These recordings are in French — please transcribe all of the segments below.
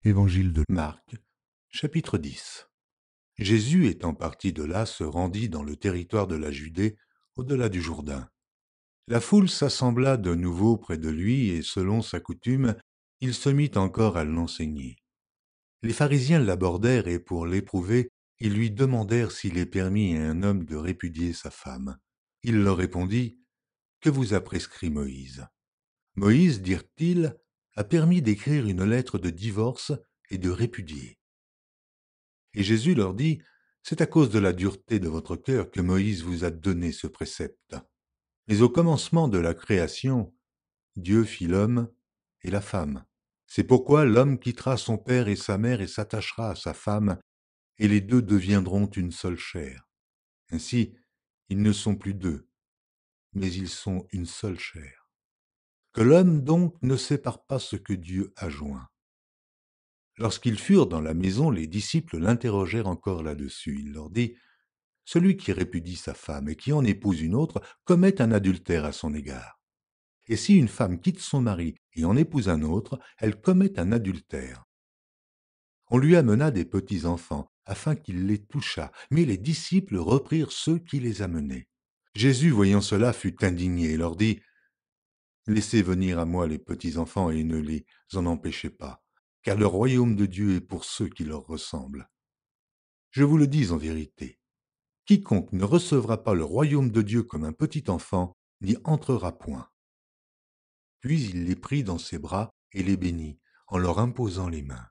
Évangile de Marc, chapitre 10. Jésus étant parti de là se rendit dans le territoire de la Judée, au-delà du Jourdain. La foule s'assembla de nouveau près de lui et selon sa coutume, il se mit encore à l'enseigner. Les pharisiens l'abordèrent et pour l'éprouver, ils lui demandèrent s'il est permis à un homme de répudier sa femme. Il leur répondit, « Que vous a prescrit Moïse ?» Moïse, dirent-ils, a permis d'écrire une lettre de divorce et de répudier. Et Jésus leur dit, « C'est à cause de la dureté de votre cœur que Moïse vous a donné ce précepte. Mais au commencement de la création, Dieu fit l'homme et la femme. C'est pourquoi l'homme quittera son père et sa mère et s'attachera à sa femme, et les deux deviendront une seule chair. Ainsi, ils ne sont plus deux, mais ils sont une seule chair. Que l'homme donc ne sépare pas ce que Dieu a joint. » Lorsqu'ils furent dans la maison, les disciples l'interrogèrent encore là-dessus. Il leur dit, « Celui qui répudie sa femme et qui en épouse une autre commet un adultère à son égard. Et si une femme quitte son mari et en épouse un autre, elle commet un adultère. » On lui amena des petits-enfants, afin qu'il les touchât, mais les disciples reprirent ceux qui les amenaient. Jésus, voyant cela, fut indigné et leur dit, « Laissez venir à moi les petits-enfants et ne les en empêchez pas, car le royaume de Dieu est pour ceux qui leur ressemblent. Je vous le dis en vérité, quiconque ne recevra pas le royaume de Dieu comme un petit enfant n'y entrera point. » Puis il les prit dans ses bras et les bénit, en leur imposant les mains.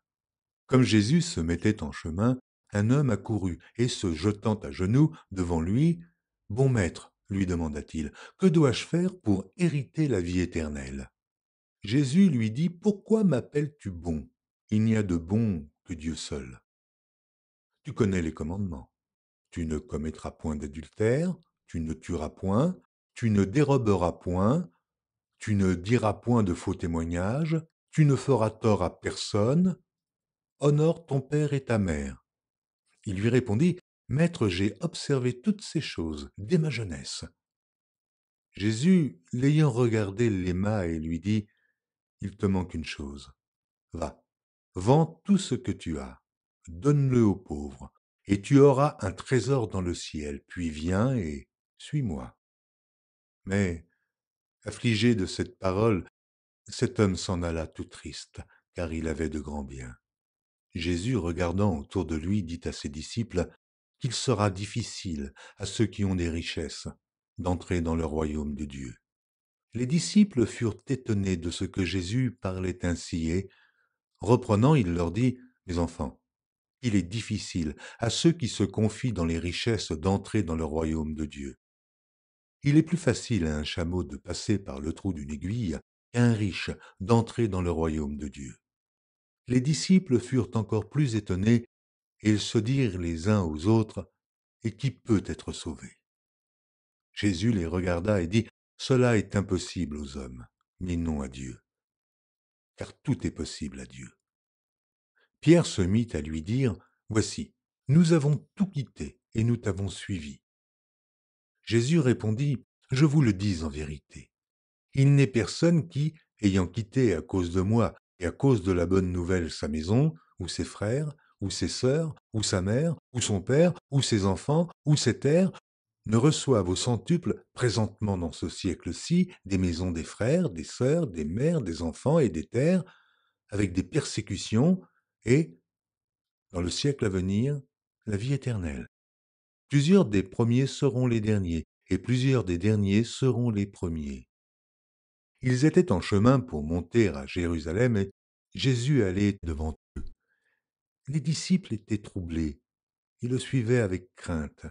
Comme Jésus se mettait en chemin, un homme accourut et, se jetant à genoux devant lui, « Bon maître, lui demanda-t-il, que dois-je faire pour hériter la vie éternelle ?» Jésus lui dit, « Pourquoi m'appelles-tu bon? Il n'y a de bon que Dieu seul. Tu connais les commandements. Tu ne commettras point d'adultère, tu ne tueras point, tu ne déroberas point, tu ne diras point de faux témoignages, tu ne feras tort à personne, honore ton père et ta mère. » Il lui répondit, « Maître, j'ai observé toutes ces choses dès ma jeunesse. » Jésus, l'ayant regardé, l'aima et lui dit, « Il te manque une chose. Va, vends tout ce que tu as, donne-le aux pauvres, et tu auras un trésor dans le ciel, puis viens et suis-moi. » Mais, affligé de cette parole, cet homme s'en alla tout triste, car il avait de grands biens. Jésus, regardant autour de lui, dit à ses disciples qu'il sera difficile à ceux qui ont des richesses d'entrer dans le royaume de Dieu. Les disciples furent étonnés de ce que Jésus parlait ainsi et, reprenant, il leur dit, « Mes enfants, il est difficile à ceux qui se confient dans les richesses d'entrer dans le royaume de Dieu. Il est plus facile à un chameau de passer par le trou d'une aiguille qu'à un riche d'entrer dans le royaume de Dieu. » Les disciples furent encore plus étonnés et ils se dirent les uns aux autres, « Et qui peut être sauvé ?» Jésus les regarda et dit, « Cela est impossible aux hommes, mais non à Dieu, car tout est possible à Dieu. » Pierre se mit à lui dire, « Voici, nous avons tout quitté et nous t'avons suivi. » Jésus répondit, « Je vous le dis en vérité, il n'est personne qui, ayant quitté à cause de moi et à cause de la bonne nouvelle sa maison, ou ses frères, ou ses sœurs, ou sa mère, ou son père, ou ses enfants, ou ses terres, ne reçoive au centuple présentement dans ce siècle-ci des maisons des frères, des sœurs, des mères, des enfants et des terres, avec des persécutions, et, dans le siècle à venir, la vie éternelle. Plusieurs des premiers seront les derniers, et plusieurs des derniers seront les premiers. » Ils étaient en chemin pour monter à Jérusalem, et Jésus allait devant eux. Les disciples étaient troublés, ils le suivaient avec crainte.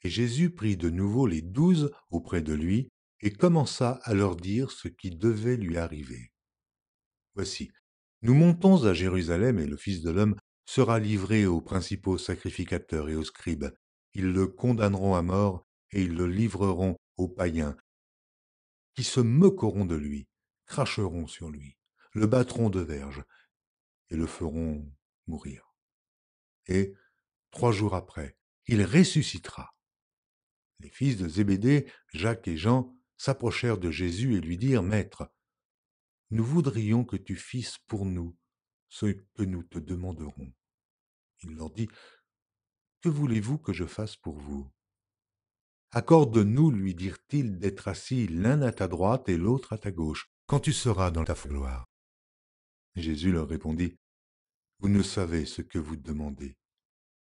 Et Jésus prit de nouveau les 12 auprès de lui, et commença à leur dire ce qui devait lui arriver. « Voici, nous montons à Jérusalem, et le Fils de l'homme sera livré aux principaux sacrificateurs et aux scribes. Ils le condamneront à mort, et ils le livreront aux païens, qui se moqueront de lui, cracheront sur lui, le battront de verges, et le feront mourir. Et 3 jours après, il ressuscitera. » Les fils de Zébédée, Jacques et Jean, s'approchèrent de Jésus et lui dirent, « Maître, nous voudrions que tu fisses pour nous ce que nous te demanderons. Il leur dit, que voulez-vous que je fasse pour vous? Accorde-nous, lui dirent-ils, d'être assis l'un à ta droite et l'autre à ta gauche, quand tu seras dans ta gloire. Jésus leur répondit, vous ne savez ce que vous demandez.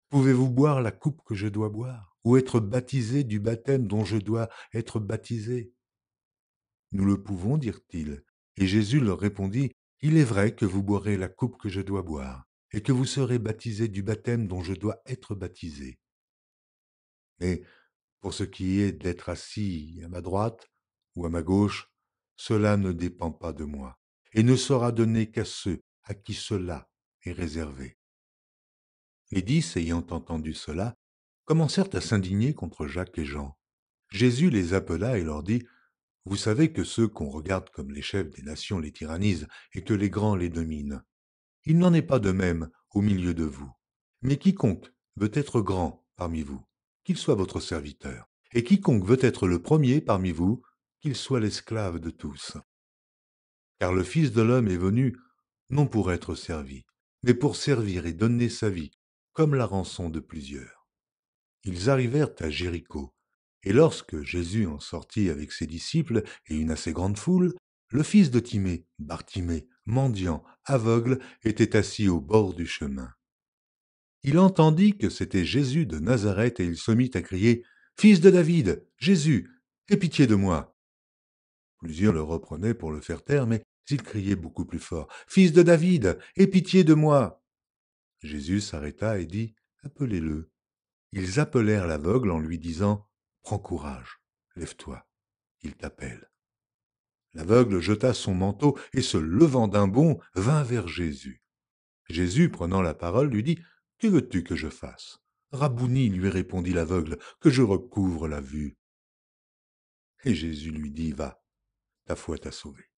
Pouvez-vous boire la coupe que je dois boire, ou être baptisé du baptême dont je dois être baptisé? Nous le pouvons, dirent-ils. Et Jésus leur répondit, il est vrai que vous boirez la coupe que je dois boire, et que vous serez baptisés du baptême dont je dois être baptisé. Mais pour ce qui est d'être assis à ma droite ou à ma gauche, cela ne dépend pas de moi, et ne sera donné qu'à ceux à qui cela est réservé. Les 10, ayant entendu cela, commencèrent à s'indigner contre Jacques et Jean. Jésus les appela et leur dit, vous savez que ceux qu'on regarde comme les chefs des nations les tyrannisent et que les grands les dominent. Il n'en est pas de même au milieu de vous. Mais quiconque veut être grand parmi vous, qu'il soit votre serviteur. Et quiconque veut être le premier parmi vous, qu'il soit l'esclave de tous. Car le Fils de l'homme est venu, non pour être servi, mais pour servir et donner sa vie, comme la rançon de plusieurs. Ils arrivèrent à Jéricho, et lorsque Jésus en sortit avec ses disciples et une assez grande foule, le fils de Timée, Bartimée, mendiant, aveugle, était assis au bord du chemin. Il entendit que c'était Jésus de Nazareth et il se mit à crier « Fils de David, Jésus, aie pitié de moi !» Plusieurs le reprenaient pour le faire taire, mais il criait beaucoup plus fort « Fils de David, aie pitié de moi !» Jésus s'arrêta et dit « Appelez-le ». Ils appelèrent l'aveugle en lui disant « Prends courage, lève-toi, il t'appelle ». L'aveugle jeta son manteau et se levant d'un bond, vint vers Jésus. Jésus, prenant la parole, lui dit « Que veux-tu que je fasse ?» Rabouni, lui répondit l'aveugle, que je recouvre la vue. Et Jésus lui dit « Va, ta foi t'a sauvé. »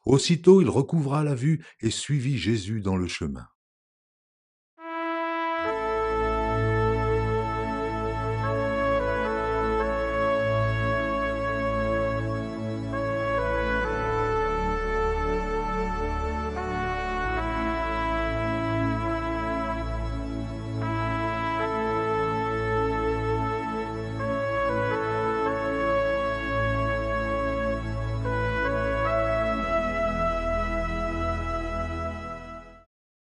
Aussitôt il recouvra la vue et suivit Jésus dans le chemin.